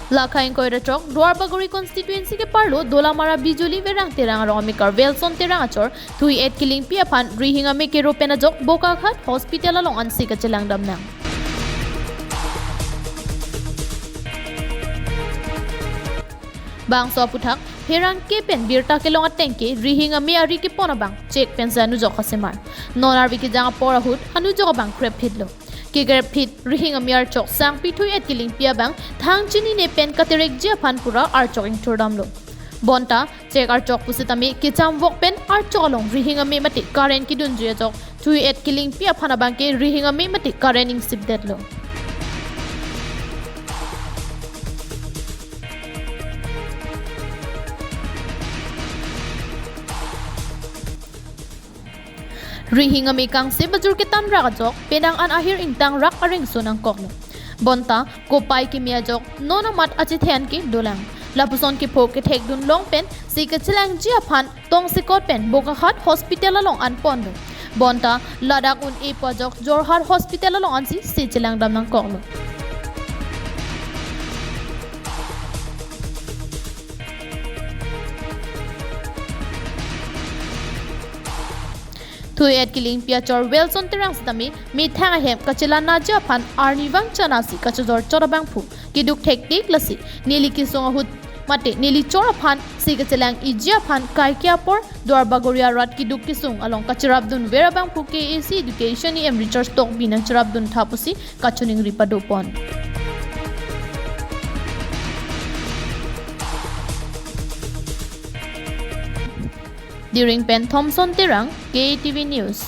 Lakhain koira chok Duarbagori constituency ke parlo Dolamara bijuli verang terang romikar Velson terang achor Thuiet Kilingpi aphan rihing ameh ke ropen ajok Bokakhat hospital along ansi kachelang nang. Bang so puthak herang ke pen birta ke longa tengke rihing ameh ari ke pona bang check pen sa anu jok khasemar nonar bi ke janga pora hut anu jok bang krep hitlo ki kerap hit rihing ameh ar chok sang pi Thuiet Kilingpi bang thang chini ne pen katerek je aphan pura ar chok ing turdam lo bonta check ar chok pusitami ke cham wok pen ar chok long rihing ameh mati karen ki dun je chok Thuiet Kilingpi aphan bang ke rihing ameh mati karen ing sip det lo rihing ameh kangsip bajur ke tan rak ajok pedang an ahir intang rak aring sunang koklo bonta kopai ki mi ajok nona mat achithian ki dolang lapuson ki phok ke thek dun long pen si kachelangji aphan tong sikot pen Bokakhat hospital along an pondo bonta ladak un e pajok jorhar hospital along an si chelang dam nang koklo Thuiet Kilingpi chor Velson terang stami mi thang hem kachelangji aphan arniwang chanasi kachojor chorabang phu kiduk thek tik lasi nili ki songa hut mate nili chor aphan si kachelang iji aphan kaikyapor Duarbagoria rat kiduk kisung along kacharabdun verabang phu KAAC education em research tok binang charabdun thapusi kachuning ripadopon during Pen Thompson terang KTV News